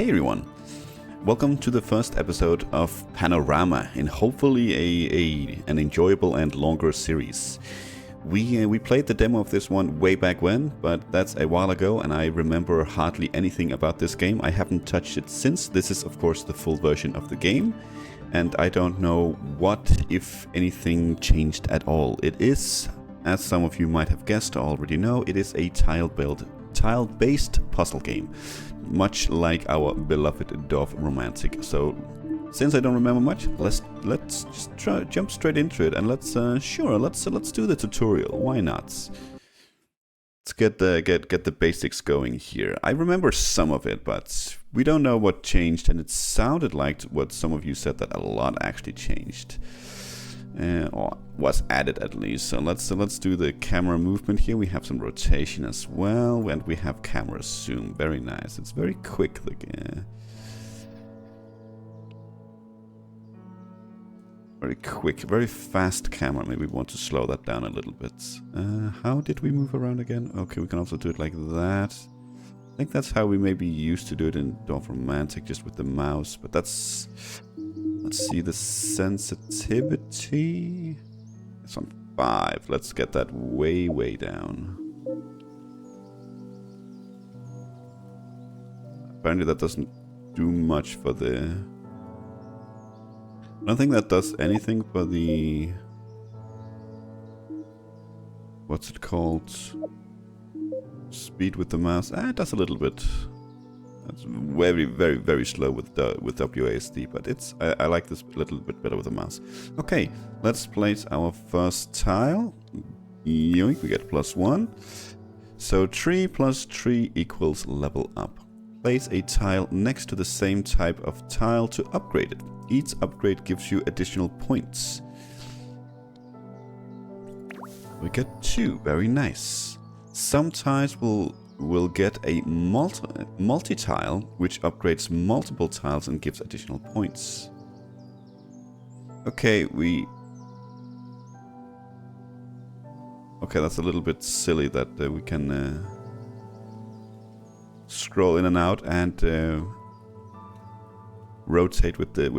Hey everyone, welcome to the first episode of Panorama in hopefully an enjoyable and longer series. We played the demo of this one way back when, but that's a while ago and I remember hardly anything about this game. I haven't touched it since. This is of course the full version of the game and I don't know what, if anything, changed at all. It is, as some of you might have guessed or already know, it is a tile-based puzzle game, much like our beloved Dorf Romantic. So, since I don't remember much, let's just jump straight into it and let's do the tutorial. Why not? Let's get the basics going here. I remember some of it, but we don't know what changed, and it sounded like what some of you said, that a lot actually changed. Or was added at least. So let's do the camera movement here. We have some rotation as well, and we have camera zoom. Very nice. It's very quick. Very quick, very fast camera. Maybe we want to slow that down a little bit. How did we move around again? Okay, we can also do it like that. I think that's how we maybe used to do it in Dorf Romantic, just with the mouse. But that's... Let's see the sensitivity. It's on 5. Let's get that way down. Apparently that doesn't do much for the... I don't think that does anything for the... What's it called? Speed with the mouse. It does a little bit. It's very slow with WASD, but it's I like this a little bit better with the mouse. Okay, let's place our first tile. Yoink, we get +1. So 3 plus 3 equals level up. Place a tile next to the same type of tile to upgrade it. Each upgrade gives you additional points. We get 2, very nice. Some tiles will get a multi-tile, which upgrades multiple tiles and gives additional points. Okay, okay, that's a little bit silly that we can scroll in and out and rotate with the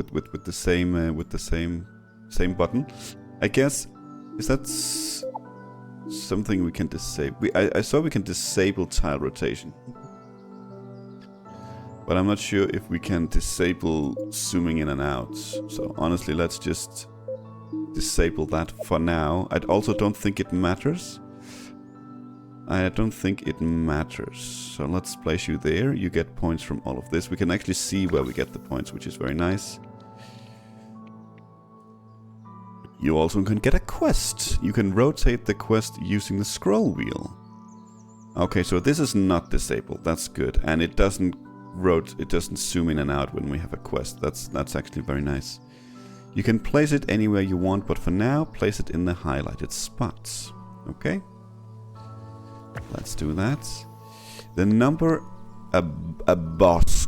same button. I guess is that something we can disable. I saw we can disable tile rotation, but I'm not sure if we can disable zooming in and out. So honestly, let's just disable that for now. I also don't think it matters. So let's place you there. You get points from all of this. We can actually see where we get the points, which is very nice. You also can get a quest. You can rotate the quest using the scroll wheel. Okay, so this is not disabled. That's good, and it doesn't zoom in and out when we have a quest. That's actually very nice. You can place it anywhere you want, but for now, place it in the highlighted spots. Okay. Let's do that. The number above.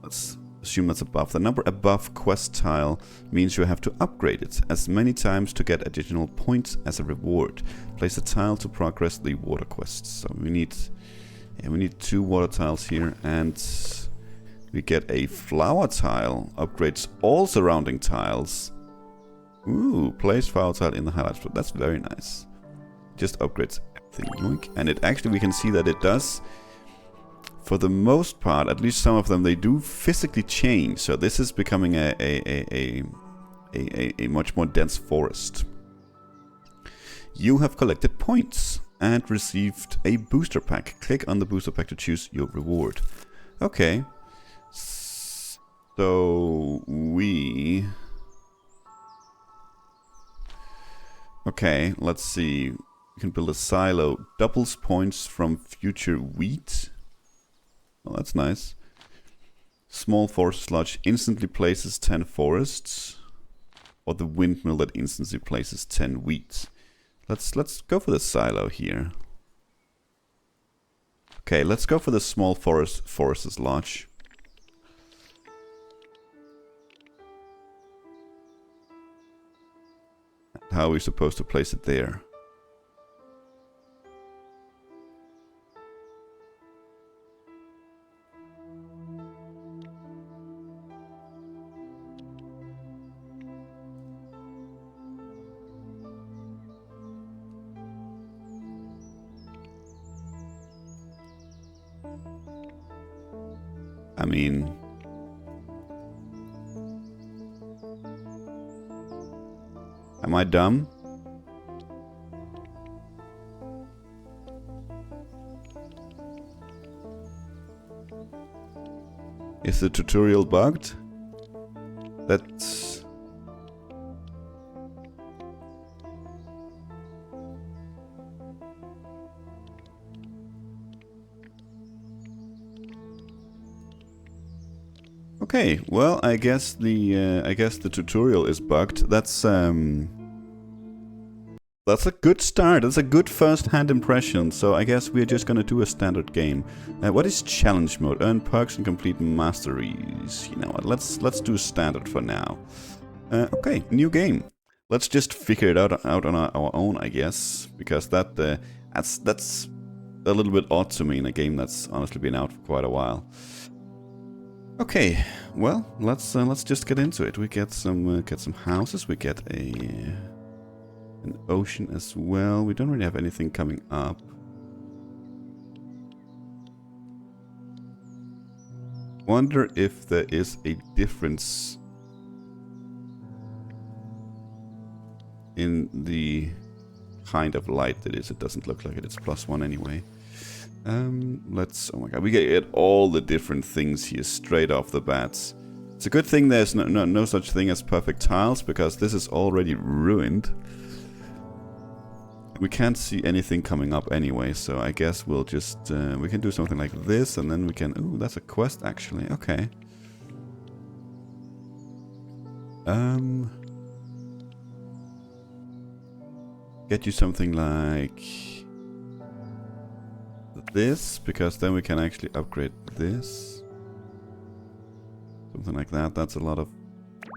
Let's assume that's above. The number above quest tile means you have to upgrade it as many times to get additional points as a reward. Place a tile to progress the water quests. So we need 2 water tiles here, and we get a flower tile. Upgrades all surrounding tiles. Ooh, place flower tile in the highlights. That's very nice. Just upgrades everything. And it actually, we can see that it does. For the most part, at least some of them, they do physically change. So this is becoming a much more dense forest. You have collected points and received a booster pack. Click on the booster pack to choose your reward. Okay. So okay, let's see. We can build a silo. Doubles points from future wheat. Well, that's nice. Small forest sludge instantly places 10 forests. Or the windmill that instantly places 10 wheat. Let's go for the silo here. Okay, let's go for the small forest lodge. How are we supposed to place it there? I mean... Am I dumb? Is the tutorial bugged? That's... Okay, well, I guess the tutorial is bugged. That's a good start. That's a good first-hand impression. So I guess we're just gonna do a standard game. What is challenge mode? Earn perks and complete masteries. You know what? Let's do standard for now. Okay, new game. Let's just figure it out on our own, I guess, because that's a little bit odd to me in a game that's honestly been out for quite a while. Okay, well, let's just get into it. We get some houses. We get an ocean as well. We don't really have anything coming up. Wonder if there is a difference in the kind of light that is. It doesn't look like it. It's +1 anyway. Oh my god, we get all the different things here straight off the bat. It's a good thing there's no such thing as perfect tiles, because this is already ruined. We can't see anything coming up anyway, so I guess we'll just, we can do something like this, and then we can, ooh, that's a quest actually, okay. Get you something like this, because then we can actually upgrade this. Something like that. That's a lot of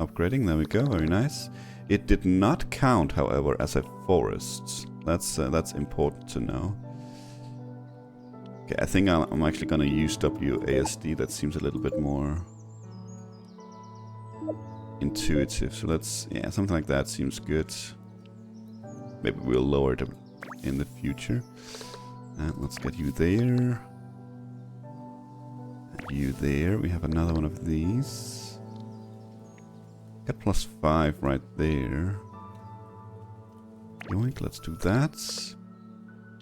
upgrading. There we go. Very nice. It did not count, however, as a forest. That's important to know. Okay, I think I'm actually gonna use WASD. That seems a little bit more intuitive. So let's, yeah, something like that seems good. Maybe we'll lower it in the future. And let's get you there. And you there. We have another one of these. Got +5 right there. Yoink, let's do that.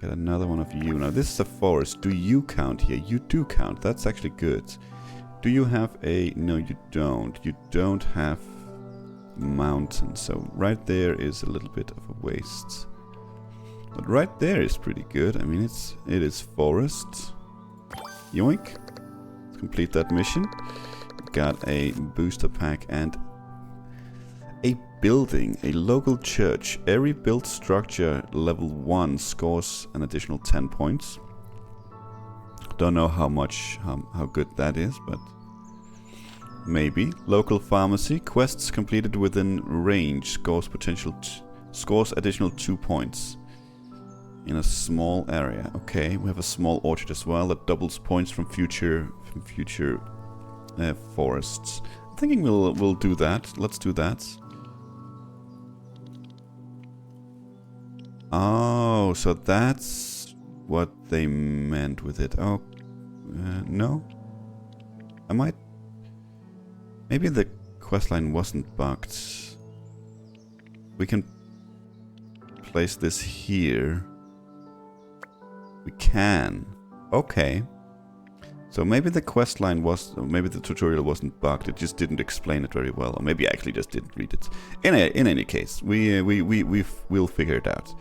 Get another one of you. Now this is a forest. Do you count here? You do count. That's actually good. Do you have a... No, you don't. You don't have mountain. So right there is a little bit of a waste. But right there is pretty good. I mean, it is forest. Yoink. Let's complete that mission. Got a booster pack and a building, a local church. Every built structure level 1 scores an additional 10 points. Don't know how good that is, but maybe. Local pharmacy. Quests completed within range scores additional 2 points. In a small area. Okay, we have a small orchard as well that doubles points from future forests. I'm thinking we'll do that. Let's do that. Oh, so that's what they meant with it. Oh, no. Maybe the questline wasn't bugged. We can place this here. We can. Okay. So maybe the questline was... Maybe the tutorial wasn't bugged. It just didn't explain it very well. Or maybe I actually just didn't read it. In any case, we'll figure it out.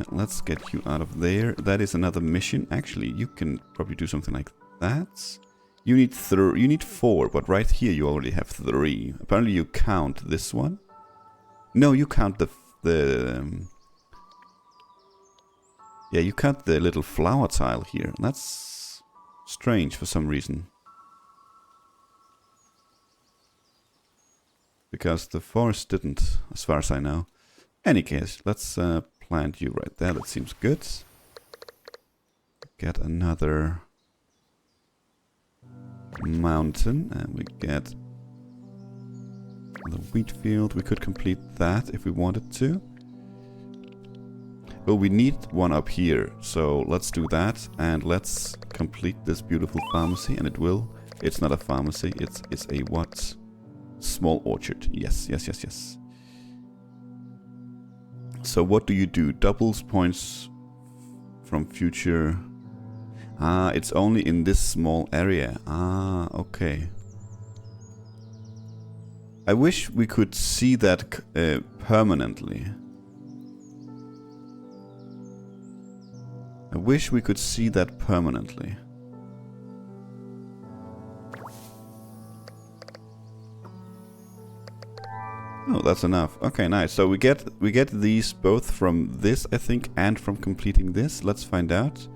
Let's get you out of there. That is another mission. Actually, you can probably do something like that. You need 4, but right here you already have 3. Apparently you count this one. No, you count yeah, you cut the little flower tile here. That's strange for some reason. Because the forest didn't, as far as I know. Any case, let's plant you right there. That seems good. Get another mountain, and we get the wheat field. We could complete that if we wanted to. Well, we need one up here, so let's do that, and let's complete this beautiful pharmacy, and it will. It's not a pharmacy, it's a what? Small orchard. Yes, yes, yes, yes. So what do you do? Doubles points from future. Ah, it's only in this small area. Ah, okay. I wish we could see that permanently. I wish we could see that permanently. Oh, that's enough. Okay, nice. So we get these both from this, I think, and from completing this. Let's find out.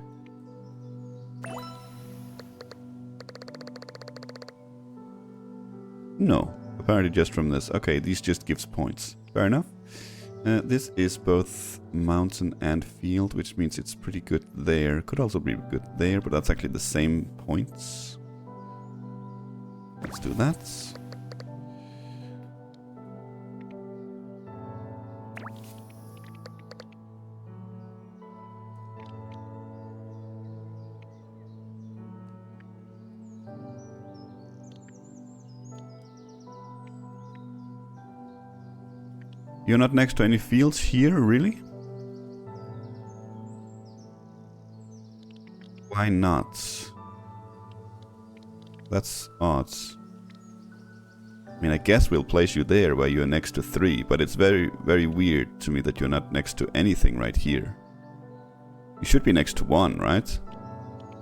No, apparently just from this. Okay, these just gives points. Fair enough. This is both mountain and field, which means it's pretty good there. Could also be good there, but that's actually the same points. Let's do that. You're not next to any fields here, really? Why not? That's odd. I mean, I guess we'll place you there where you're next to 3, but it's very, very weird to me that you're not next to anything right here. You should be next to 1, right?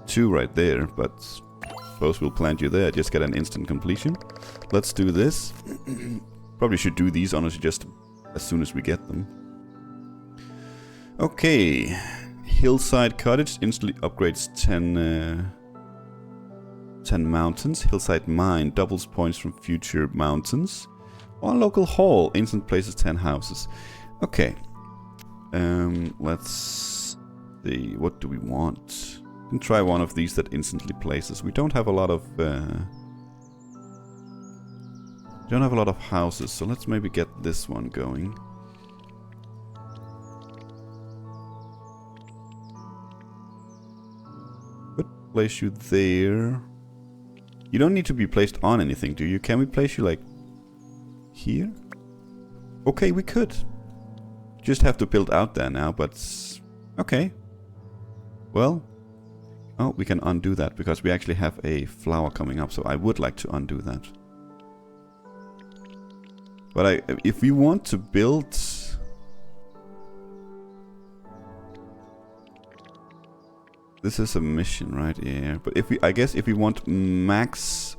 2 right there, but suppose we'll plant you there, just get an instant completion. Let's do this. Probably should do these, honestly, just as soon as we get them. Okay. Hillside Cottage instantly upgrades 10 mountains. Hillside Mine doubles points from future mountains. One local hall instant places 10 houses. Okay. Let's see. What do we want? We can try one of these that instantly places. We don't have a lot of houses, so let's maybe get this one going. Could place you there. You don't need to be placed on anything, do you? Can we place you like here? Okay, we could. Just have to build out there now, but okay. Well, oh, we can undo that because we actually have a flower coming up, so I would like to undo that. But if we want to build... This is a mission, right? Yeah. But if we, I guess if we want max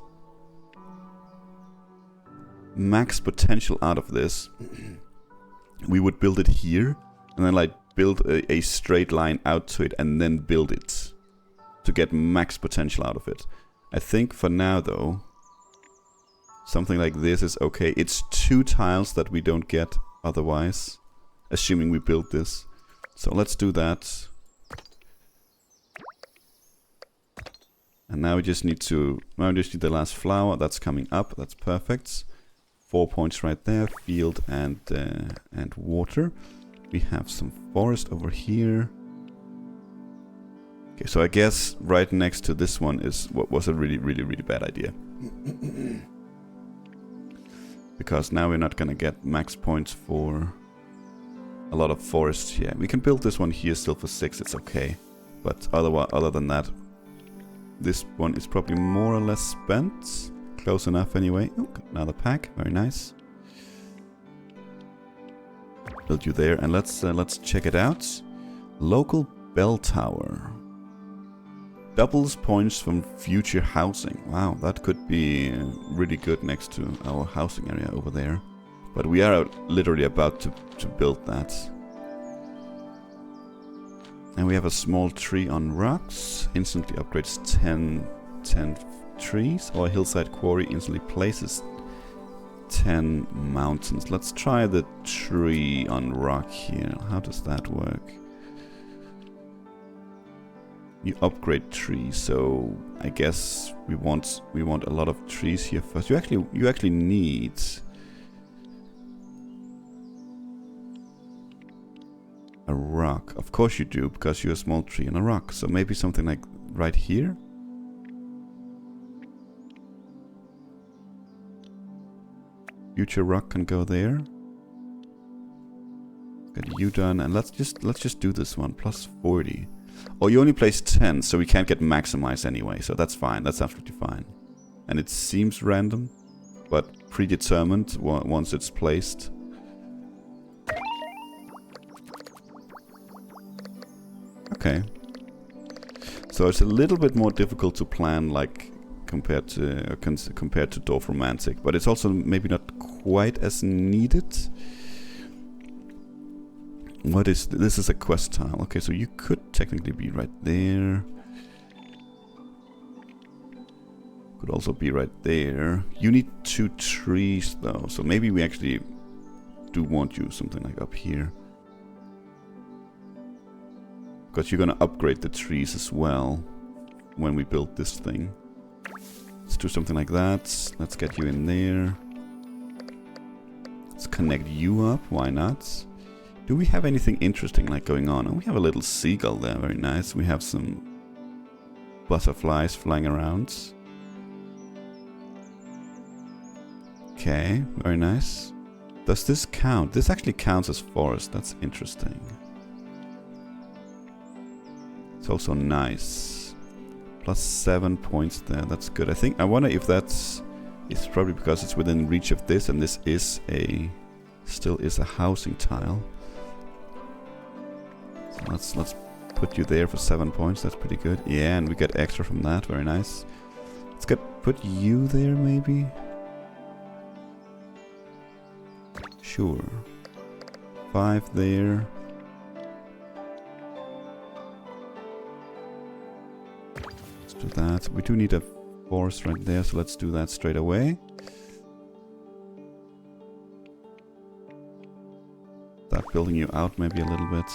potential out of this, we would build it here and then like build a straight line out to it and then build it to get max potential out of it. I think for now though, something like this is okay. It's 2 tiles that we don't get otherwise, assuming we build this. So let's do that. And now we just need to, now we just need the last flower. That's coming up. That's perfect. 4 points right there. Field and water. We have some forest over here. Okay, so I guess right next to this one is what was a really bad idea. Because now we're not gonna get max points for a lot of forests here. We can build this one here still for 6, it's okay. But other than that, this one is probably more or less spent. Close enough anyway. Oh, another pack, very nice. Build you there, and let's check it out. Local bell tower. Doubles points from future housing. Wow, that could be really good next to our housing area over there. But we are literally about to build that. And we have a small tree on rocks. Instantly upgrades 10 trees. Or a hillside quarry instantly places 10 mountains. Let's try the tree on rock here. How does that work? You upgrade trees, so I guess we want a lot of trees here first. You actually need a rock. Of course you do, because you're a small tree and a rock. So maybe something like right here? Future rock can go there. Get you done, and let's just do this one. Plus 40. Oh, you only place 10, so we can't get maximized anyway, so that's fine. That's absolutely fine. And it seems random, but predetermined once it's placed. Okay. So it's a little bit more difficult to plan, like compared to Dwarf Romantic, but it's also maybe not quite as needed. What is this? Is a quest tile. Okay, so you could technically be right there. Could also be right there. You need 2 trees though, so maybe we actually do want you something like up here. Because you're gonna upgrade the trees as well when we build this thing. Let's do something like that. Let's get you in there. Let's connect you up, why not? Do we have anything interesting like going on? Oh, we have a little seagull there, very nice. We have some butterflies flying around. Okay, very nice. Does this count? This actually counts as forest, that's interesting. It's also nice. Plus 7 points there, that's good. I wonder if it's probably because it's within reach of this, and this is still is a housing tile. So let's put you there for 7 points. That's pretty good. Yeah, and we get extra from that. Very nice. Let's put you there maybe. Sure. 5 there. Let's do that. We do need a forest right there, so let's do that straight away. Start building you out maybe a little bit.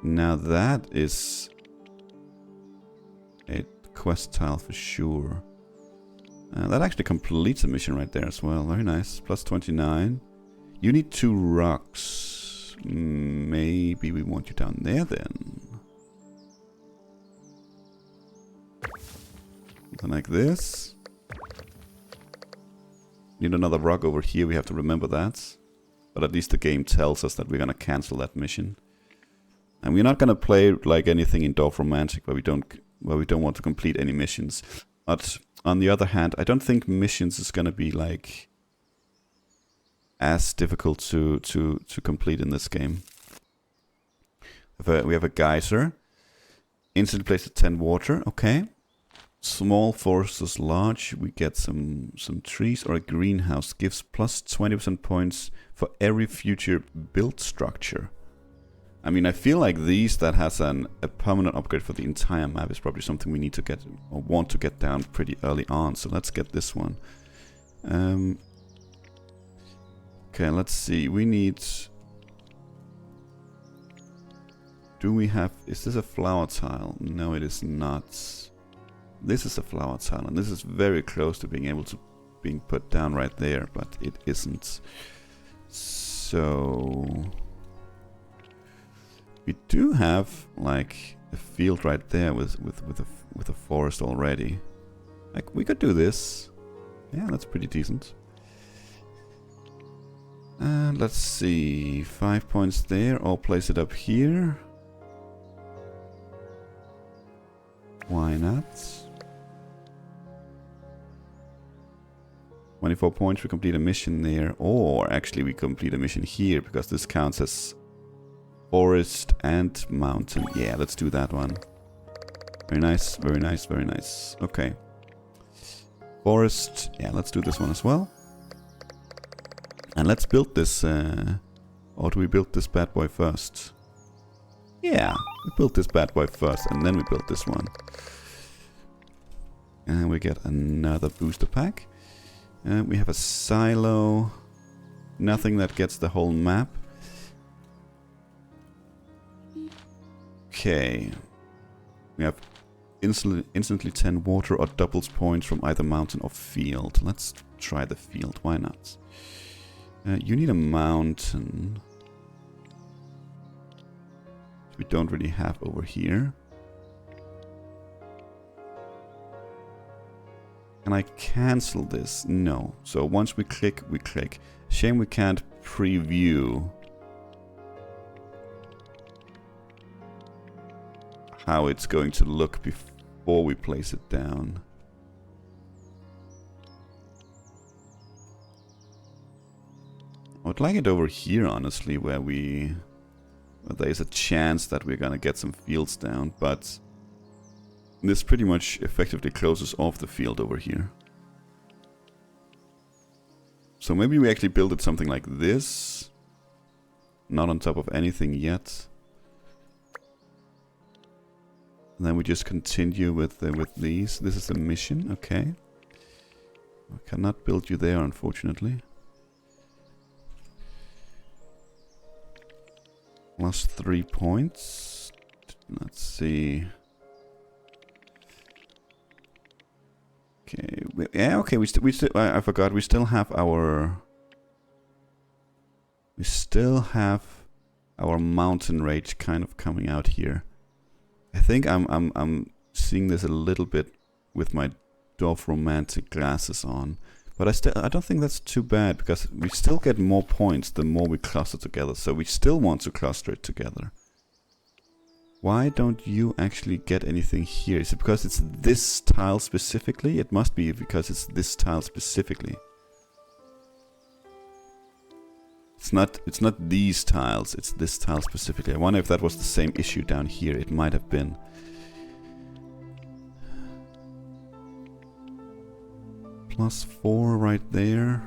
Now that is a quest tile for sure. That actually completes a mission right there as well. Very nice. Plus 29. You need 2 rocks. Maybe we want you down there then. Something like this. Need another rock over here. We have to remember that. But at least the game tells us that we're going to cancel that mission. And we're not gonna play like anything in Dwarf Romantic where we don't want to complete any missions. But on the other hand, I don't think missions is gonna be like as difficult to complete in this game. We have a geyser. Instantly place at 10 water. Okay. Small versus large. We get some trees, or a greenhouse gives plus 20% points for every future built structure. I mean, I feel like these that has a permanent upgrade for the entire map is probably something we need to get, or want to get down pretty early on. So let's get this one. Okay, let's see. We need... Do we have... Is this a flower tile? No, it is not. This is a flower tile, and this is very close to being put down right there, but it isn't. So... We do have like a field right there with a forest already. Like we could do this. Yeah, that's pretty decent. And let's see, 5 points there. I'll place it up here. Why not? 24 points. We complete a mission there, or actually we complete a mission here because this counts as forest and mountain. Yeah, let's do that one. Very nice, very nice, very nice. Okay. Forest. Yeah, let's do this one as well. And let's build this... or do we build this bad boy first? Yeah, we built this bad boy first, and then we built this one. And we get another booster pack. We have a silo. Nothing that gets the whole map. Okay. We have instantly 10 water or doubles points from either mountain or field. Let's try the field. Why not? You need a mountain. we don't really have over here. Can I cancel this? No. So once we click, we click. Shame we can't preview how it's going to look before we place it down. I would like it over here, honestly, where there's a chance that we're gonna get some fields down, but this pretty much effectively closes off the field over here. So maybe we actually build it something like this. Not on top of anything yet. And then we just continue with these. This is a mission, okay. I cannot build you there, unfortunately. Plus 3 points. Let's see. Okay, yeah, okay. We still. I forgot. We still have our. We still have our mountain range kind of coming out here. I think I'm seeing this a little bit with my Dwarf Romantic glasses on, but I don't think that's too bad because we still get more points the more we cluster together. So we still want to cluster it together. Why don't you actually get anything here? Is it because it's this tile specifically? It must be because it's this tile specifically. It's not these tiles, it's this tile specifically. I wonder if that was the same issue down here. It might have been. Plus 4 right there.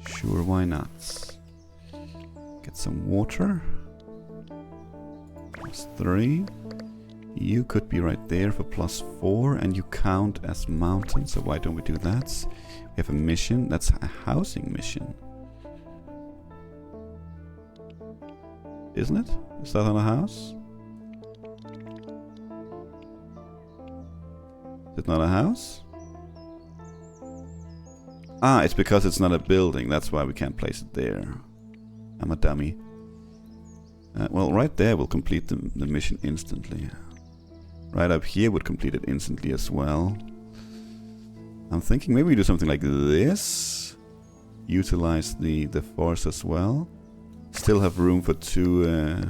Sure, why not? Get some water. Plus 3. You could be right there for plus 4 and you count as mountain, so why don't we do that? We have a mission, that's a housing mission. Isn't it? Is that on a house? Is it not a house? Ah, it's because it's not a building. That's why we can't place it there. I'm a dummy. Well, right there will complete the mission instantly. Right up here would complete it instantly as well. I'm thinking maybe we do something like this. Utilize the forest as well. Still have room for two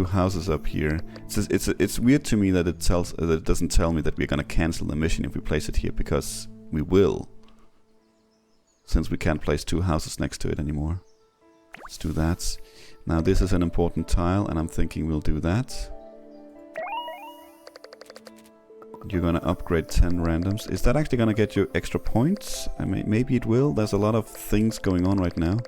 houses up here. It's weird to me that it doesn't tell me that we're gonna cancel the mission if we place it here, because we will. Since we can't place 2 houses next to it anymore. Let's do that. Now this is an important tile and I'm thinking we'll do that. You're gonna upgrade 10 randoms. Is that actually gonna get you extra points? I mean, maybe it will. There's a lot of things going on right now.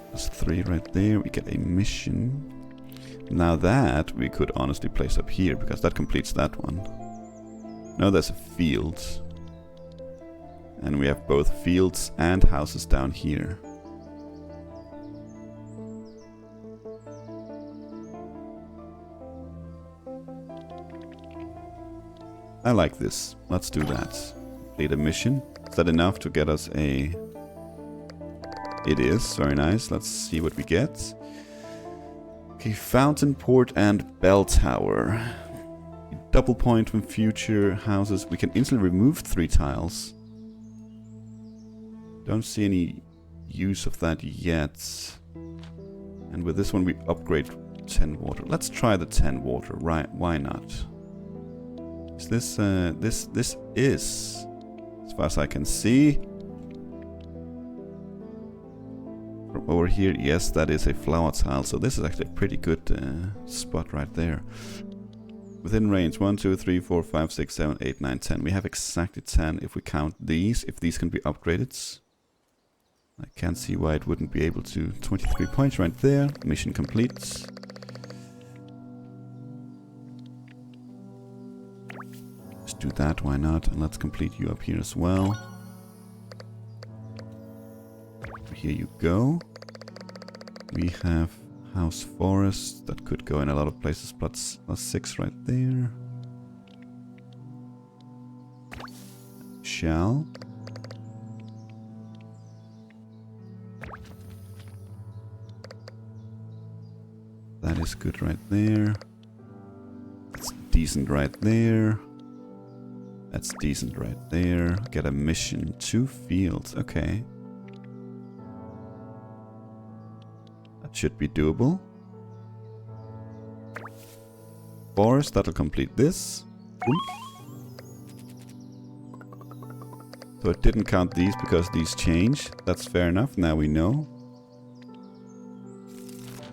There's 3 right there. We get a mission. Now that we could honestly place up here because that completes that one. Now there's a field. And we have both fields and houses down here. I like this. Let's do that. Complete a mission. Is that enough to get us a... It is. Very nice. Let's see what we get. Okay, Fountain Port and Bell Tower. Double point from future houses. We can instantly remove 3 tiles. Don't see any use of that yet. And with this one we upgrade 10 water. Let's try the 10 water, right? Why not? Is this this is, as far as I can see, from over here, yes, that is a flower tile. So this is actually a pretty good spot right there. Within range, 1, 2, 3, 4, 5, 6, 7, 8, 9, 10. We have exactly 10 if we count these, if these can be upgraded. I can't see why it wouldn't be able to. 23 points right there. Mission complete. Let's do that, why not? And let's complete you up here as well. Here you go. We have House Forest. That could go in a lot of places. Plus 6 right there. Shall. is good right there. That's decent right there. That's decent right there. Get a mission. 2 fields. Okay. That should be doable. Forest, that'll complete this. So it didn't count these because these change. That's fair enough. Now we know.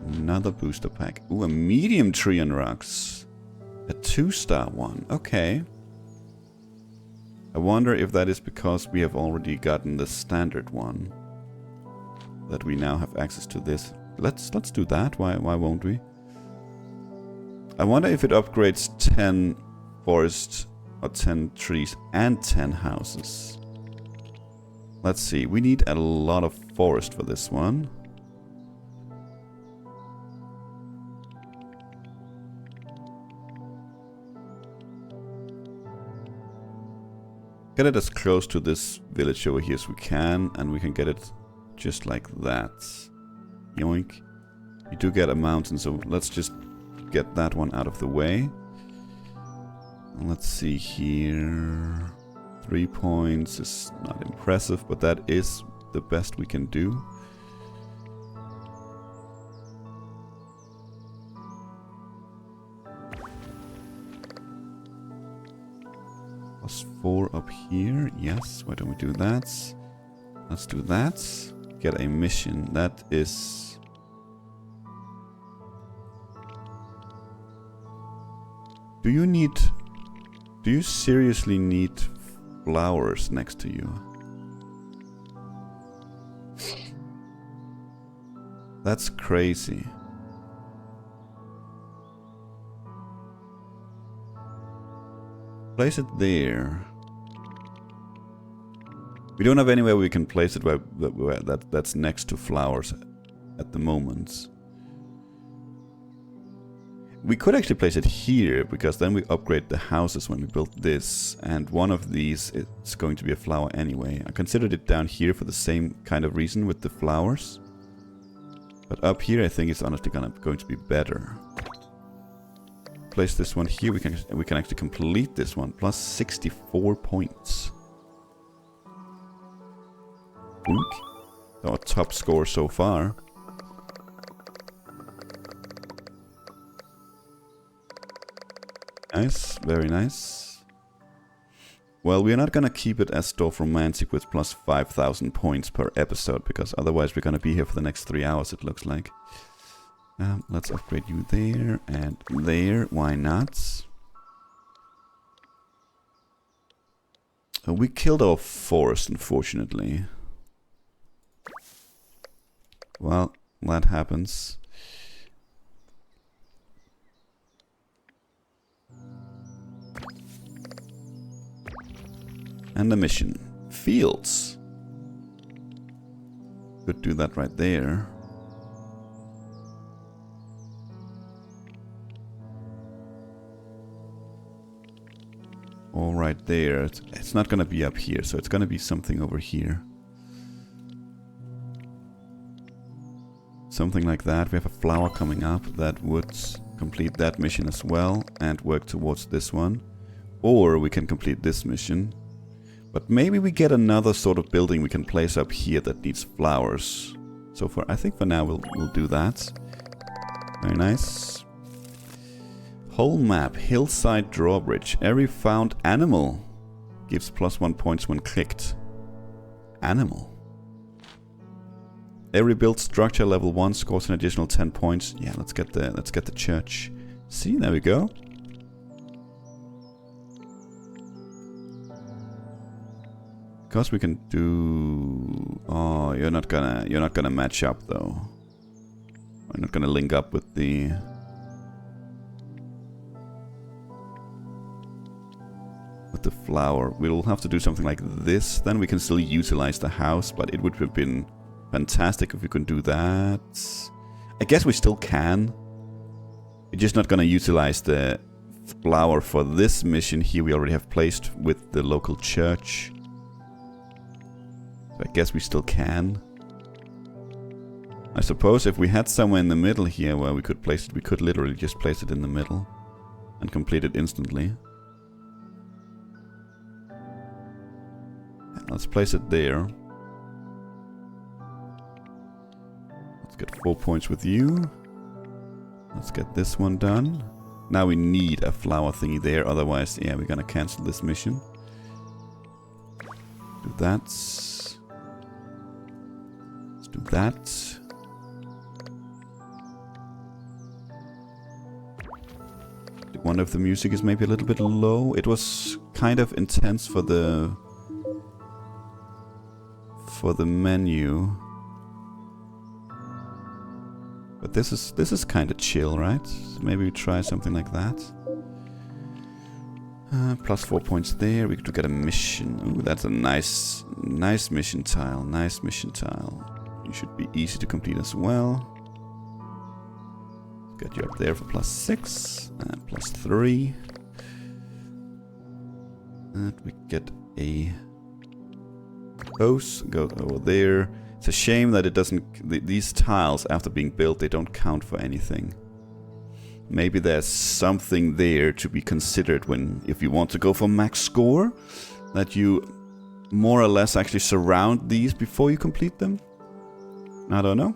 Another booster pack. Ooh, a medium tree on rocks. A 2-star one. Okay. I wonder if that is because we have already gotten the standard one. That we now have access to this. Let's do that. Why won't we? I wonder if it upgrades 10 forests or 10 trees and 10 houses. Let's see. We need a lot of forest for this one. Get it as close to this village over here as we can, and we can get it just like that. Yoink. You do get a mountain, so let's just get that one out of the way. Let's see here. 3 points is not impressive, but that is the best we can do. +4 up here. Yes, why don't we do that? Let's do that. Get a mission. That is... Do you seriously need flowers next to you? That's crazy. Place it there. We don't have anywhere we can place it where that's next to flowers at the moment. We could actually place it here, because then we upgrade the houses when we build this, and one of these is going to be a flower anyway. I considered it down here for the same kind of reason with the flowers. But up here I think it's honestly going to be better. Place this one here, we can actually complete this one. Plus 64 points. Oink. Our top score so far. Nice, very nice. Well, we're not gonna keep it as Dorf Romantic with plus 5,000 points per episode, because otherwise we're gonna be here for the next 3 hours, it looks like. Let's upgrade you there and there. Why not? We killed our forest, unfortunately. Well, that happens. And the mission. Fields. Could do that right there. All right there. It's not going to be up here, so it's going to be something over here. Something like that. We have a flower coming up that would complete that mission as well and work towards this one. Or we can complete this mission. But maybe we get another sort of building we can place up here that needs flowers. So I think for now we'll do that. Very nice. Whole map, hillside drawbridge. Every found animal gives +1 points when clicked. Animal. Every built structure level 1 scores an additional 10 points. Yeah, let's get the church. See, there we go. Because we can do... Oh, you're not gonna match up though. We're not gonna link up with the... flower. We'll have to do something like this. Then we can still utilize the house, but it would have been fantastic if we could do that. I guess we still can. We're just not gonna utilize the flower for this mission here. We already have placed with the local church. So I guess we still can. I suppose if we had somewhere in the middle here where we could place it, we could literally just place it in the middle and complete it instantly. Let's place it there. Let's get 4 points with you. Let's get this one done. Now we need a flower thingy there, otherwise, yeah, we're gonna cancel this mission. Do that. Let's do that. I wonder if the music is maybe a little bit low. It was kind of intense for the menu. But this is kind of chill, right? So maybe we try something like that. Plus 4 points there. We could get a mission. Ooh, that's a nice mission tile. Nice mission tile. You should be easy to complete as well. Get you up there for plus 6 and plus 3. And we get a hose. Go over there. It's a shame that it doesn't. These tiles, after being built, they don't count for anything. Maybe there's something there to be considered when, if you want to go for max score, that you more or less actually surround these before you complete them. I don't know.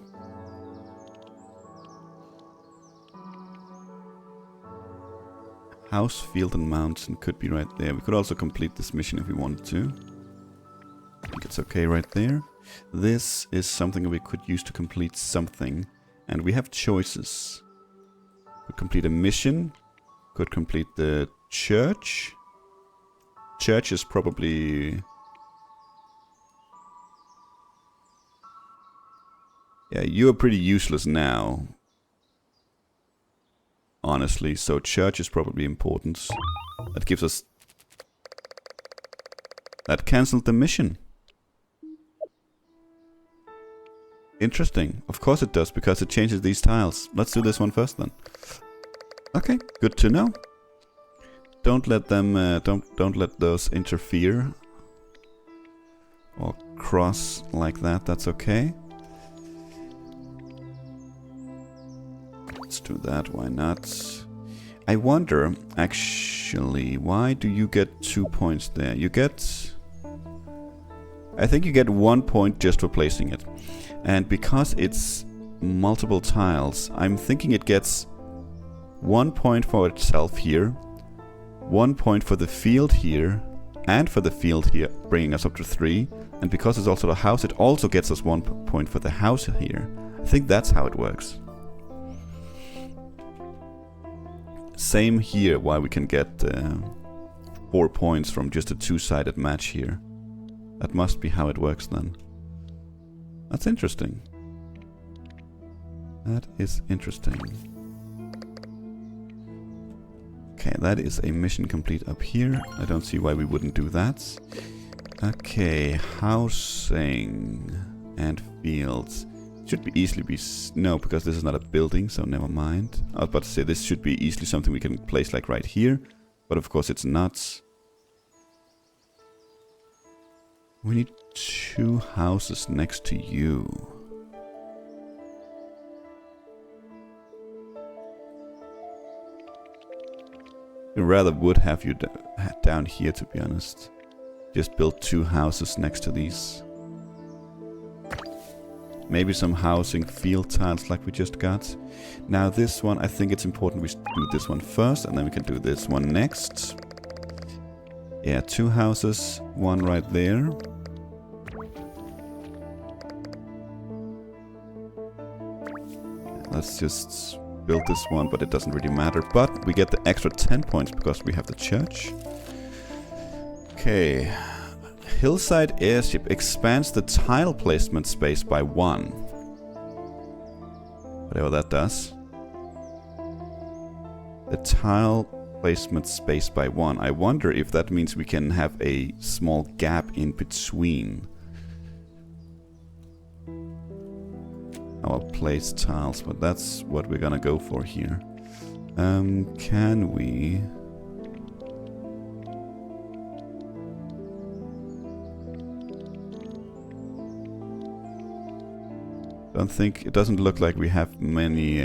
House, field, and mountain could be right there. We could also complete this mission if we wanted to. I think it's okay right there. This is something we could use to complete something. And we have choices. Could complete a mission. Could complete the church. Church is probably... Yeah, you are pretty useless now. Honestly, so church is probably important. That gives us... That cancelled the mission. Interesting. Of course it does, because it changes these tiles. Let's do this one first then. Okay, good to know. Don't let them, don't let those interfere. Or cross like that, that's okay. Let's do that, why not? I wonder, actually, why do you get 2 points there? You get... I think you get 1 point just for placing it. And because it's multiple tiles, I'm thinking it gets 1 point for itself here, 1 point for the field here, and for the field here, bringing us up to 3. And because it's also a house, it also gets us 1 point for the house here. I think that's how it works. Same here, why we can get 4 points from just a two-sided match here. That must be how it works then. That's interesting. That is interesting. Okay, that is a mission complete up here. I don't see why we wouldn't do that. Okay, housing and fields. Should be easily be... No, because this is not a building, so never mind. I was about to say this should be easily something we can place like right here. But of course it's not. We need 2 houses next to you. I rather would have you down here, to be honest. Just build 2 houses next to these. Maybe some housing field tiles like we just got. Now this one, I think it's important we do this one first, and then we can do this one next. Yeah, 2 houses, 1 right there. Let's just build this one, but it doesn't really matter. But we get the extra 10 points because we have the church. Okay. Hillside airship expands the tile placement space by 1. Whatever that does. The tile placement space by 1. I wonder if that means we can have a small gap in between our place tiles, but that's what we're gonna go for here. Can we... Don't think, it doesn't look like we have many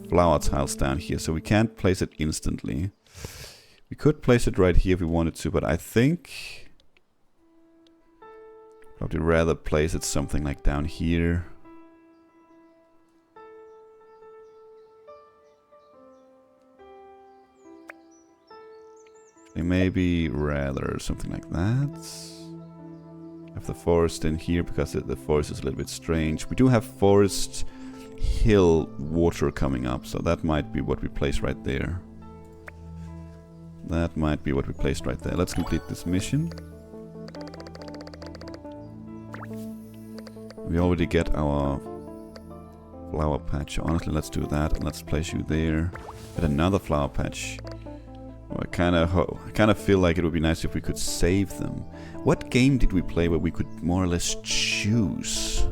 flower tiles down here, so we can't place it instantly. We could place it right here if we wanted to, but I think probably rather place it something like down here. Maybe rather something like that. Have the forest in here because the forest is a little bit strange. We do have forest hill water coming up, so that might be what we place right there. That might be what we placed right there. Let's complete this mission. We already get our flower patch. Honestly, let's do that and let's place you there. Get another flower patch. Well, I kind of feel like it would be nice if we could save them. What game did we play where we could more or less choose?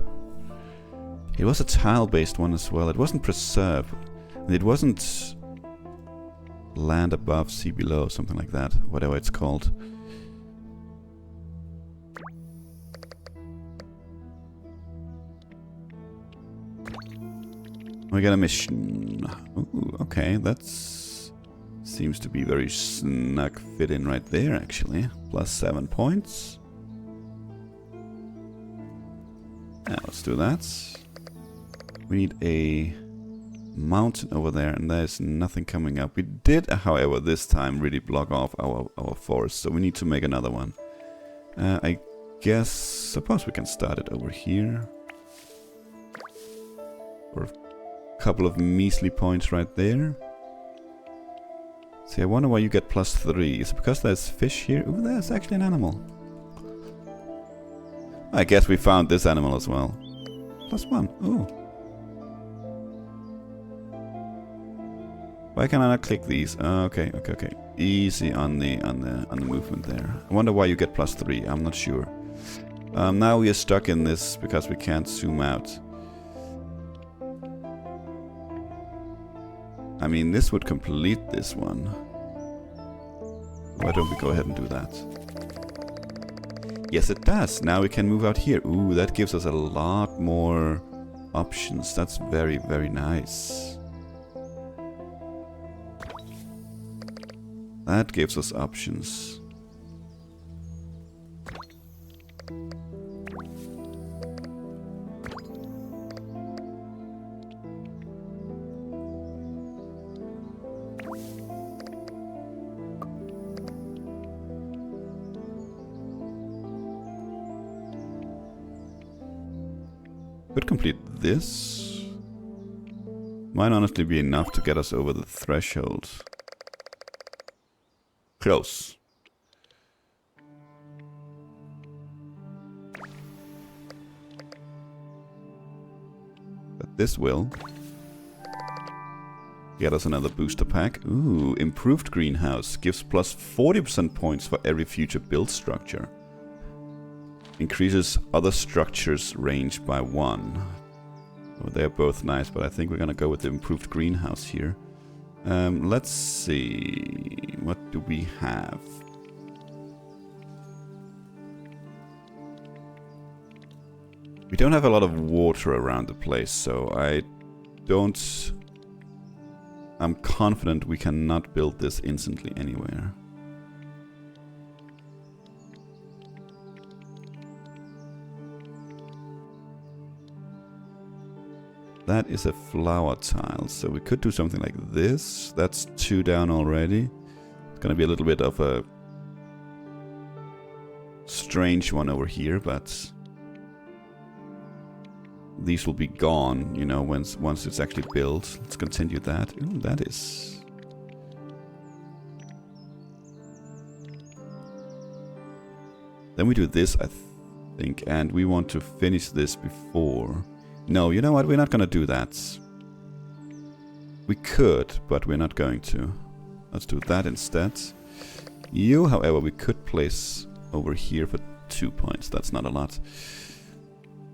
It was a tile-based one as well. It wasn't Preserve. And it wasn't Land Above, Sea Below, something like that. Whatever it's called. We got a mission. Ooh, okay, that's... seems to be very snug fit in right there, actually. Plus 7 points. Yeah, let's do that. We need a mountain over there, and there's nothing coming up. We did, however, this time really block off our forest, so we need to make another one. I suppose we can start it over here. For a couple of measly points right there. See, I wonder why you get plus 3. Is it because there's fish here? Ooh, there's actually an animal. I guess we found this animal as well. Plus 1. Ooh. Why can I not click these? Okay. Easy on the movement there. I wonder why you get plus 3. I'm not sure. Now we are stuck in this because we can't zoom out. I mean, this would complete this one. Why don't we go ahead and do that? Yes, it does. Now we can move out here. Ooh, that gives us a lot more options. That's very, very nice. That gives us options. Could complete this. Might honestly be enough to get us over the threshold. Close. But this will get us another booster pack. Ooh, improved greenhouse. Gives plus 40% points for every future build structure. Increases other structures' range by 1. Well, they're both nice, but I think we're gonna go with the improved greenhouse here. Let's see. What do we have? We don't have a lot of water around the place, so I'm confident we cannot build this instantly anywhere. That is a flower tile, so we could do something like this. That's 2 down already. It's gonna be a little bit of a strange one over here, but these will be gone, you know, once it's actually built. Let's continue that. Ooh, that is... Then we do this, I think, and we want to finish this before... No, you know what? We're not gonna do that. We could, but we're not going to. Let's do that instead. You, however, we could place over here for 2 points. That's not a lot.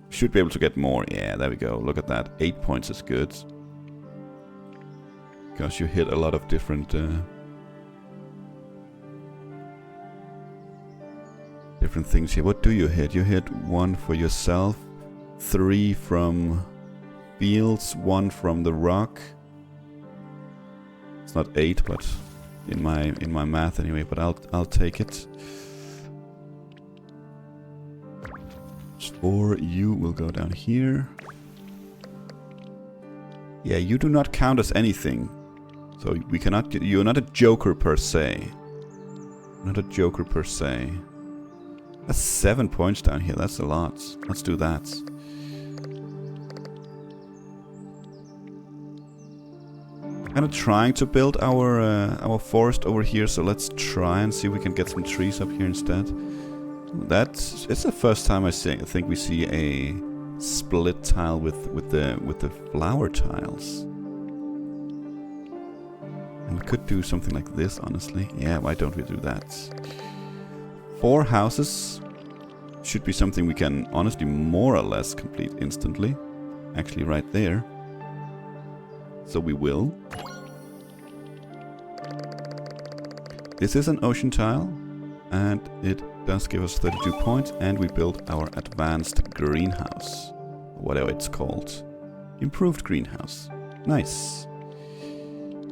Should be able to get more. Yeah, there we go. Look at that. 8 points is good. Because you hit a lot of different things here. What do you hit? You hit 1 for yourself. 3 from fields, 1 from the rock. It's not 8, but in my math anyway. But I'll take it. 4, you will go down here. Yeah, you do not count as anything. So we cannot get, you're not a joker per se. Not a joker per se. That's 7 points down here, that's a lot. Let's do that. Kind of trying to build our forest over here, so let's try and see if we can get some trees up here instead. It's the first time I think we see a split tile with the flower tiles. And we could do something like this, honestly. Yeah, why don't we do that? 4 houses should be something we can honestly more or less complete instantly. Actually, right there. So we will. This is an ocean tile, and it does give us 32 points, and we built our advanced greenhouse. Whatever it's called. Improved greenhouse. Nice.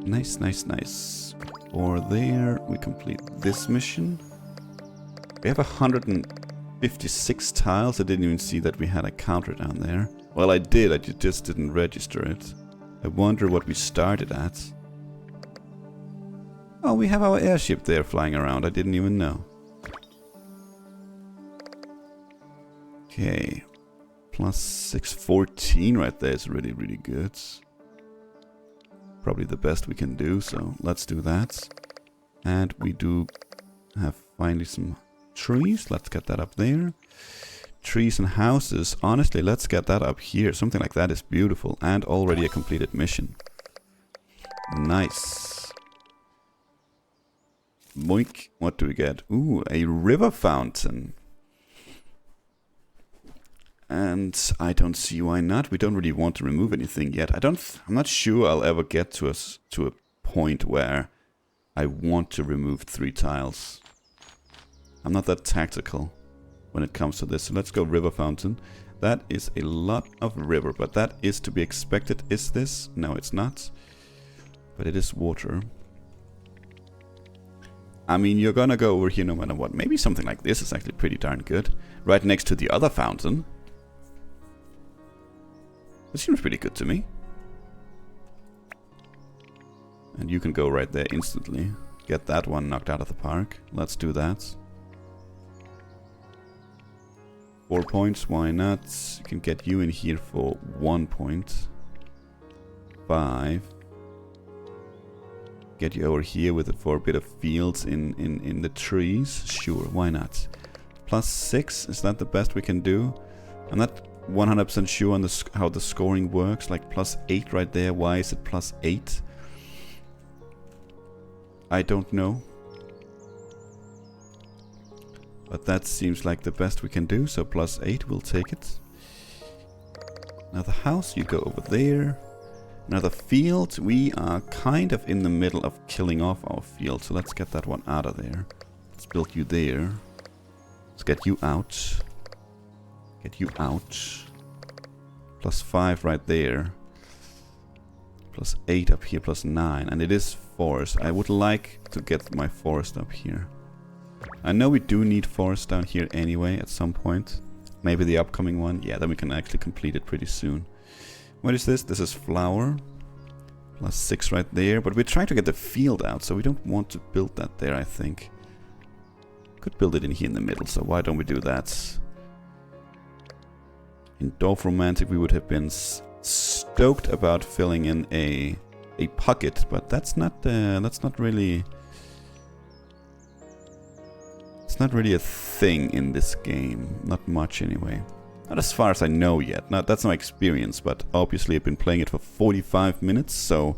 Nice, nice, nice. Or there, we complete this mission. We have 156 tiles. I didn't even see that we had a counter down there. Well, I did, I just didn't register it. I wonder what we started at. Oh, we have our airship there flying around. I didn't even know. Okay. Plus 614 right there is really, really good. Probably the best we can do, so let's do that. And we do have finally some trees. Let's get that up there. Trees and houses. Honestly, let's get that up here. Something like that is beautiful. And already a completed mission. Nice. Moink. What do we get? Ooh, a river fountain. And I don't see why not. We don't really want to remove anything yet. I'm not sure I'll ever get to a point where I want to remove 3 tiles. I'm not that tactical when it comes to this. So let's go river fountain. That is a lot of river, but that is to be expected. Is this? No, it's not. But it is water. I mean, you're gonna go over here no matter what. Maybe something like this is actually pretty darn good. Right next to the other fountain. It seems pretty good to me. And you can go right there instantly. Get that one knocked out of the park. Let's do that. 4 points, why not? You can get you in here for 1 point. 5. Get you over here with it for a bit of fields in the trees. Sure, why not? Plus 6, is that the best we can do? I'm not 100% sure on how the scoring works. Like plus 8 right there. Why is it plus 8? I don't know. But that seems like the best we can do. So plus 8, we'll take it. Another house, you go over there. Another field. We are kind of in the middle of killing off our field. So let's get that one out of there. Let's build you there. Let's get you out. Get you out. Plus 5 right there. Plus 8 up here, plus 9. And it is forest. I would like to get my forest up here. I know we do need forest down here anyway at some point. Maybe the upcoming one. Yeah, then we can actually complete it pretty soon. What is this? This is flower. Plus 6 right there. But we're trying to get the field out, so we don't want to build that there, I think. Could build it in here in the middle, so why don't we do that? In Dwarf Romantic we would have been stoked about filling in a pocket, but that's not really a thing in this game. Not much anyway. Not as far as I know yet. That's no experience, but obviously I've been playing it for 45 minutes, so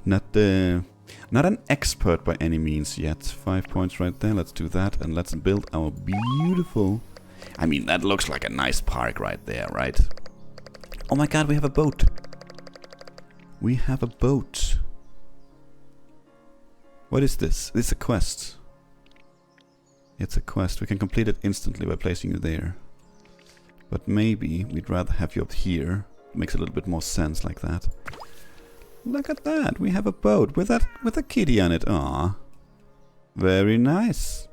not an expert by any means yet. 5 points right there. Let's do that, and let's build our beautiful. I mean, that looks like a nice park right there, right? Oh my god, we have a boat. We have a boat. What is this? This is a quest. It's a quest. We can complete it instantly by placing you there. But maybe we'd rather have you up here. Makes a little bit more sense like that. Look at that! We have a boat with a kitty on it. Ah, very nice.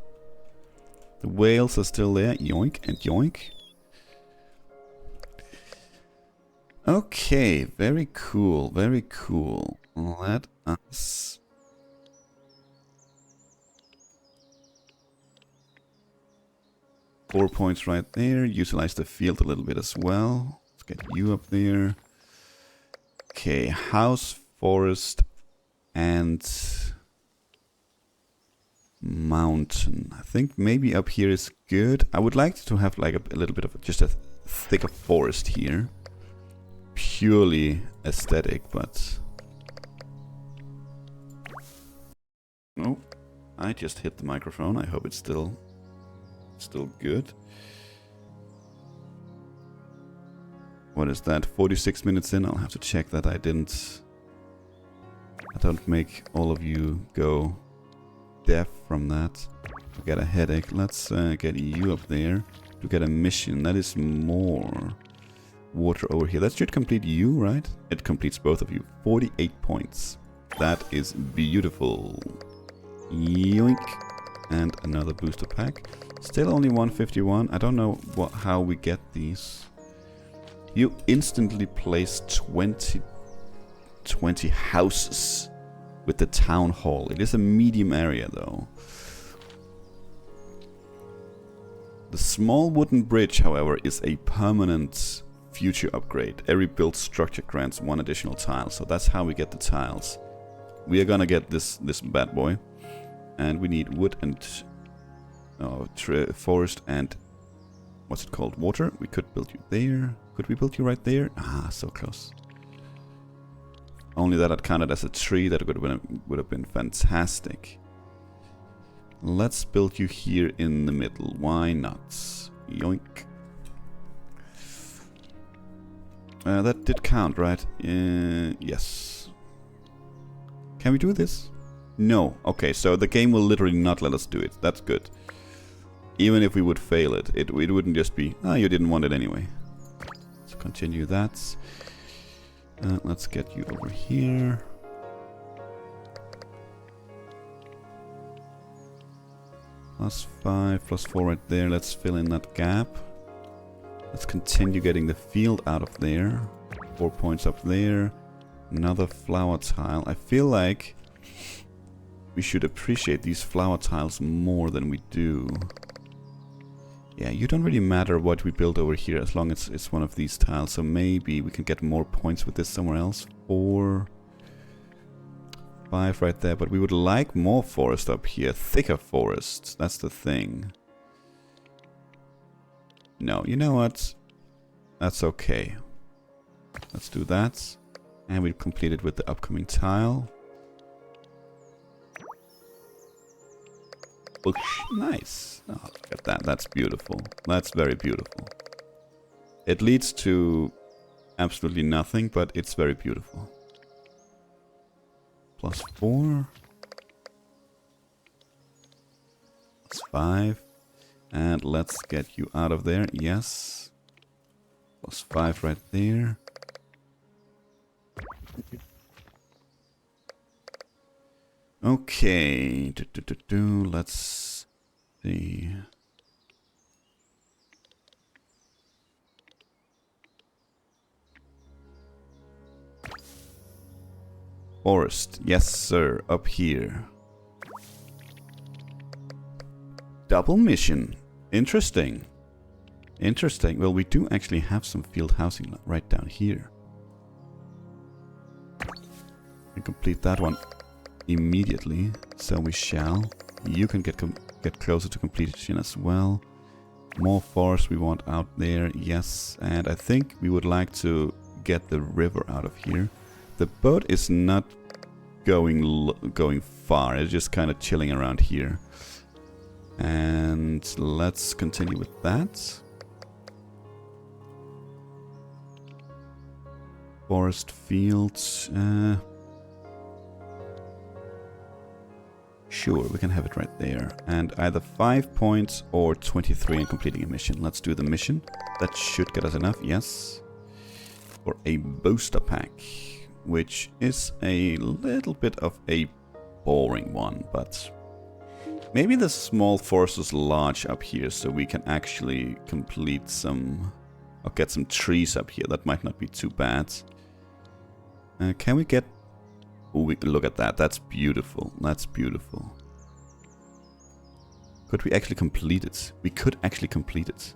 The whales are still there. Yoink and yoink. Okay, very cool, very cool. Let us... Four points right there. Utilize the field a little bit as well. Let's get you up there. Okay, house, forest, and mountain. I think maybe up here is good. I would like to have like a little bit of just a thicker forest here. Purely aesthetic, but... Oh, I just hit the microphone. I hope it's still good. What is that? 46 minutes in? I'll have to check that I don't make all of you go deaf from that. I get a headache. Let's get you up there to get a mission. That is more water over here. That should complete you, right? It completes both of you. 48 points. That is beautiful. Yoink. And another booster pack. Still only 151. I don't know how we get these. You instantly place 20 houses with the town hall. It is a medium area though. The small wooden bridge, however, is a permanent future upgrade. Every built structure grants one additional tile, so that's how we get the tiles. We are gonna get this bad boy, and we need wood and forest and what's it called? Water. We could build you there. Could we build you right there? Ah, so close. Only that had counted as a tree. That would have been fantastic. Let's build you here in the middle. Why not? Yoink. That did count, right? Yes. Can we do this? No. Okay, so the game will literally not let us do it. That's good. Even if we would fail it, it wouldn't just be, ah, you didn't want it anyway. Let's continue that. Let's get you over here. +5, +4 right there. Let's fill in that gap. Let's continue getting the field out of there. 4 points up there. Another flower tile. I feel like we should appreciate these flower tiles more than we do. Yeah, you don't really matter what we build over here as long as it's one of these tiles. So maybe we can get more points with this somewhere else. 4, 5 right there. But we would like more forest up here. Thicker forest. That's the thing. No, you know what? That's okay. Let's do that. And we've completed with the upcoming tile. Nice. Oh, look at that. That's beautiful. That's very beautiful. It leads to absolutely nothing, but it's very beautiful. +4. +5. And let's get you out of there. Yes. +5 right there. Okay. Let's see. Forest. Yes, sir. Up here. Double mission. Interesting. Interesting. Well, we do actually have some field housing right down here. We complete that one immediately. So we shall. You can get closer to completion as well. More forest we want out there. Yes. And I think we would like to get the river out of here. The boat is not going far. It's just kind of chilling around here. And let's continue with that. Forest fields. Sure, we can have it right there. And either 5 points or 23 in completing a mission. Let's do the mission. That should get us enough, yes. For a booster pack, which is a little bit of a boring one, but maybe the small forest is large up here, so we can actually complete some, or get some trees up here. That might not be too bad. Can we get... Oh, we can look at that. That's beautiful. That's beautiful. Could we actually complete it? We could actually complete it.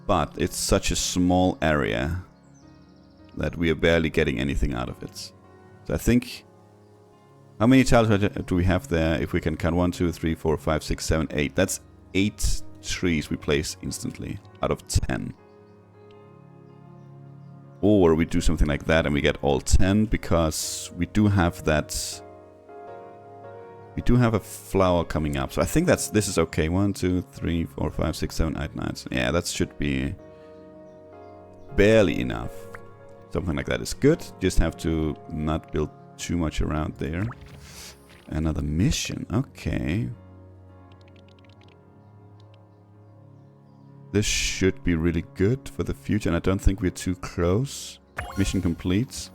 But it's such a small area that we are barely getting anything out of it. So I think... How many tiles do we have there? If we can count 1, 2, 3, 4, 5, 6, 7, 8. That's 8 trees we place instantly out of 10. Or we do something like that and we get all 10 because we do have that... We do have a flower coming up. So I think this is okay. 1, 2, 3, 4, 5, 6, 7, 8, 9. So yeah, that should be barely enough. Something like that is good. Just have to not build too much around there. Another mission. Okay. This should be really good for the future, and I don't think we're too close. Mission complete.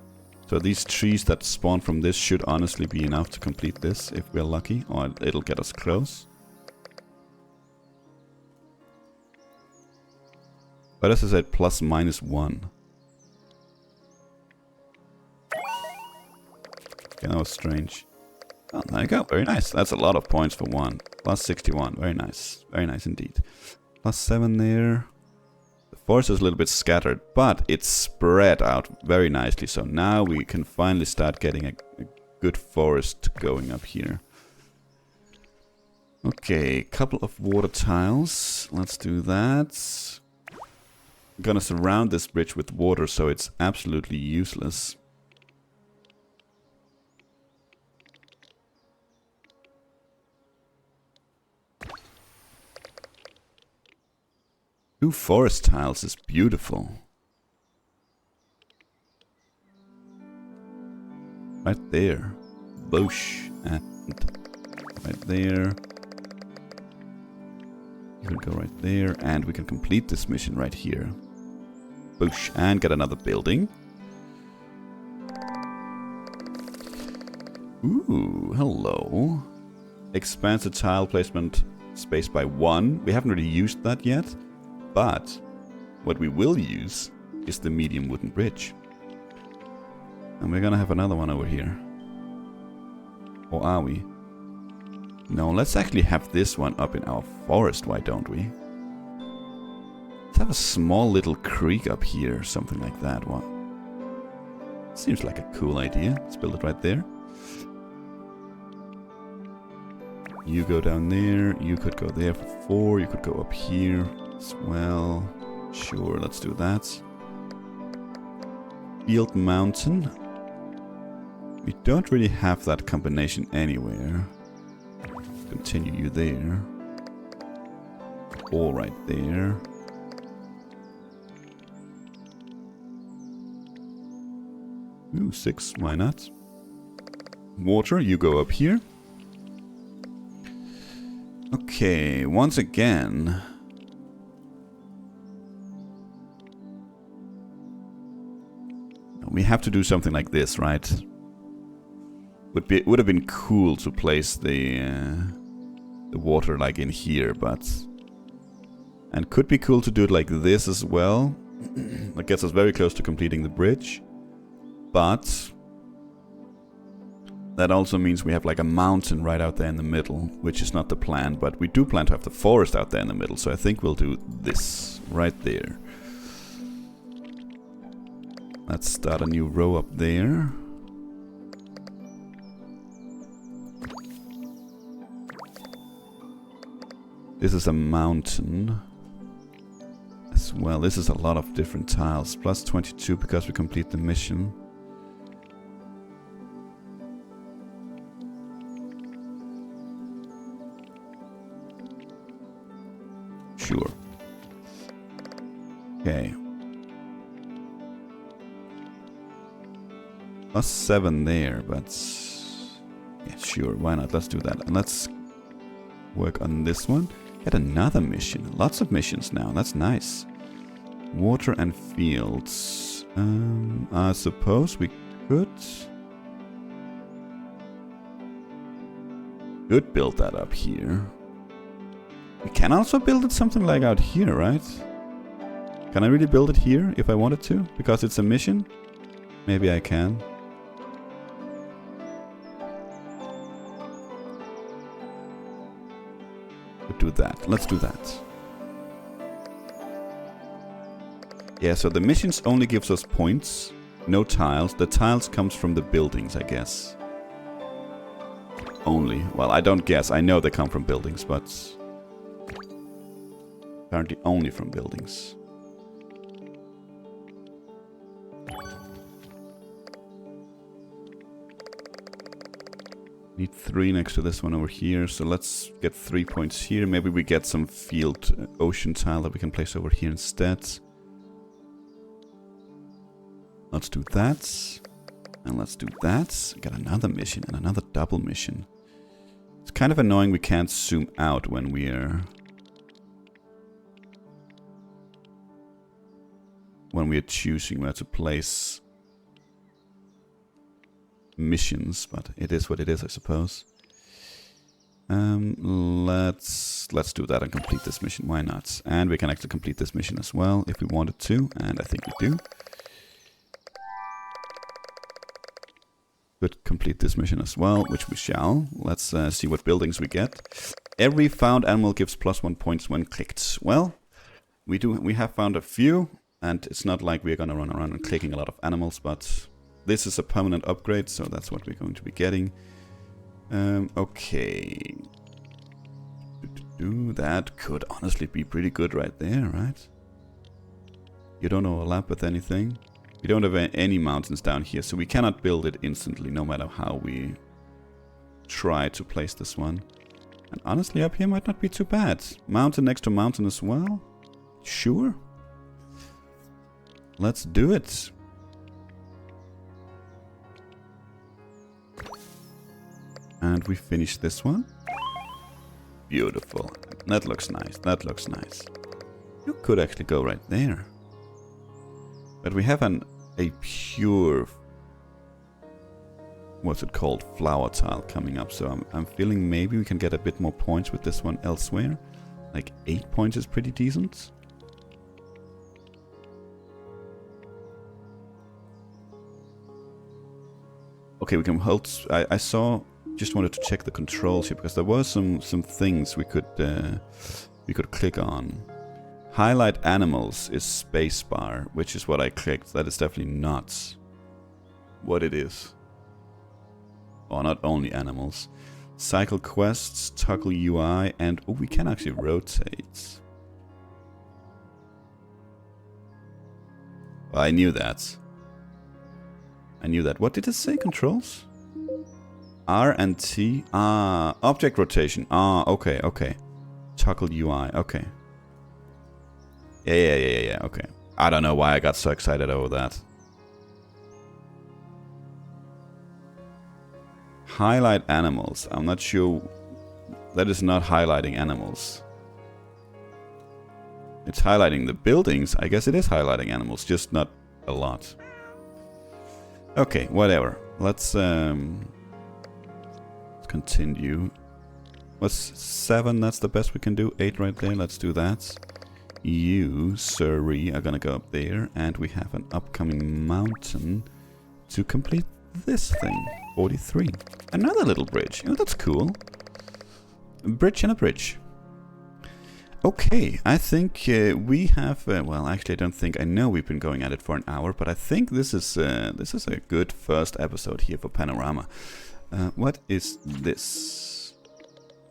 So these trees that spawn from this should honestly be enough to complete this, if we're lucky, or it'll get us close. But as I said, plus minus 1. Okay, that was strange. Oh, there you go. Very nice. That's a lot of points for 1. Plus 61. Very nice. Very nice indeed. Plus 7 there. The forest is a little bit scattered, but it's spread out very nicely. So now we can finally start getting a good forest going up here. Okay, couple of water tiles. Let's do that. I'm gonna surround this bridge with water so it's absolutely useless. Two forest tiles is beautiful. Right there. Bush. And right there. You can go right there. And we can complete this mission right here. Bush. And get another building. Ooh, hello. Expands the tile placement space by 1. We haven't really used that yet. But what we will use is the medium wooden bridge. And we're gonna have another one over here. Or are we? No, let's actually have this one up in our forest, why don't we? Let's have a small little creek up here, something like that. What? Seems like a cool idea. Let's build it right there. You go down there, you could go there for 4, you could go up here as well. Sure, let's do that. Field Mountain. We don't really have that combination anywhere. Continue you there. All right there. Ooh, 6, why not? Water, you go up here. Okay, once again... We have to do something like this, right? Would have been cool to place the water like in here, but... And could be cool to do it like this as well. That gets us very close to completing the bridge. But... That also means we have like a mountain right out there in the middle, which is not the plan, but we do plan to have the forest out there in the middle, so I think we'll do this right there. Let's start a new row up there. This is a mountain as well. This is a lot of different tiles. Plus 22 because we complete the mission. Sure. Okay. Plus 7 there, but Yeah, sure, why not? Let's do that. And let's work on this one. Get another mission. Lots of missions now. That's nice. Water and fields. I suppose we could build that up here. We can also build it something like out here, right? Can I really build it here if I wanted to? Because it's a mission? Maybe I can. We'll do that. Let's do that. Yeah, so the missions only gives us points. No tiles. The tiles comes from the buildings, I guess. Only. Well, I don't guess. I know they come from buildings, but apparently only from buildings. Need 3 next to this one over here, so let's get 3 points here. Maybe we get some field ocean tile that we can place over here instead. Let's do that. And let's do that. Got another mission and another double mission. It's kind of annoying we can't zoom out when we're choosing where to place missions, but it is what it is, I suppose. Let's do that and complete this mission. Why not? And we can actually complete this mission as well if we wanted to, and I think we do. Could complete this mission as well, which we shall. Let's see what buildings we get. Every found animal gives +1 points when clicked. Well, we have found a few, and it's not like we're gonna run around and clicking a lot of animals, but this is a permanent upgrade, so that's what we're going to be getting. Okay. That could honestly be pretty good right there, right? You don't overlap with anything. We don't have any mountains down here, so we cannot build it instantly, no matter how we try to place this one. And honestly, up here might not be too bad. Mountain next to mountain as well? Sure. Let's do it. And we finish this one. Beautiful. That looks nice. That looks nice. You could actually go right there. But we have a pure, what's it called, flower tile coming up. So I'm feeling maybe we can get a bit more points with this one elsewhere. Like 8 points is pretty decent. Okay, we can hold. I saw. Just wanted to check the controls here because there were some things we could click on. Highlight animals is spacebar, which is what I clicked. That is definitely not what it is. Or not only animals. Cycle quests, toggle UI, and oh, we can actually rotate. Well, I knew that. I knew that. What did it say? Controls? R and T. Ah, object rotation. Ah, okay, okay. Toggle UI. Okay. Yeah, okay. I don't know why I got so excited over that. Highlight animals. I'm not sure. That is not highlighting animals. It's highlighting the buildings. I guess it is highlighting animals, just not a lot. Okay, whatever. Let's continue. What's 7? That's the best we can do. 8 right there. Let's do that. You, sirree, are gonna go up there, and we have an upcoming mountain to complete this thing. 43. Another little bridge. Oh, that's cool. A bridge and a bridge. Okay, I think we have. Well, actually, I don't think. I know we've been going at it for an hour, but I think this is a good first episode here for Panorama. What is this?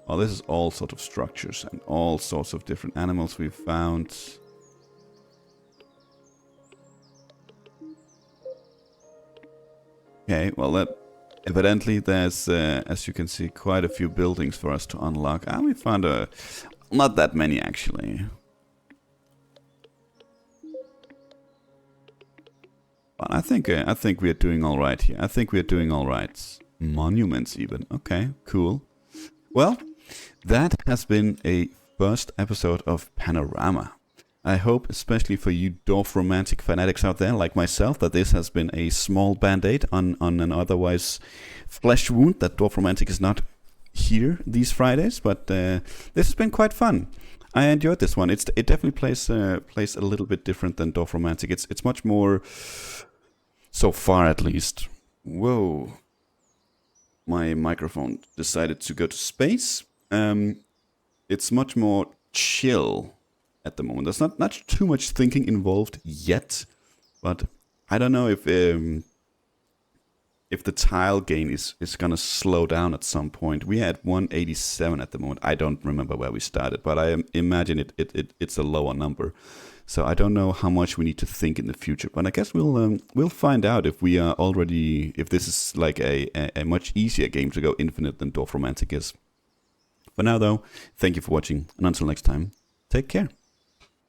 Oh, this is all sorts of structures and all sorts of different animals we've found. Okay, well, that evidently there's, as you can see, quite a few buildings for us to unlock. And we found not that many actually. But I think we are doing all right here. I think we are doing all right. Monuments even. Okay, cool. Well, that has been a first episode of Panorama. I hope, especially for you dwarf romantic fanatics out there like myself, that this has been a small band-aid on an otherwise flesh wound that dwarf romantic is not here these Fridays, but this has been quite fun. I enjoyed this one. It definitely plays a little bit different than dwarf romantic. It's much more, so far at least. Whoa. My microphone decided to go to space. It's much more chill at the moment. There's not too much thinking involved yet, but I don't know if the tile gain is gonna slow down at some point. We had 187 at the moment. I don't remember where we started, but I imagine it's a lower number. So I don't know how much we need to think in the future, but I guess we'll find out if we are already, if this is like a much easier game to go infinite than Dwarf Romantic is. For now though, thank you for watching, and until next time, take care.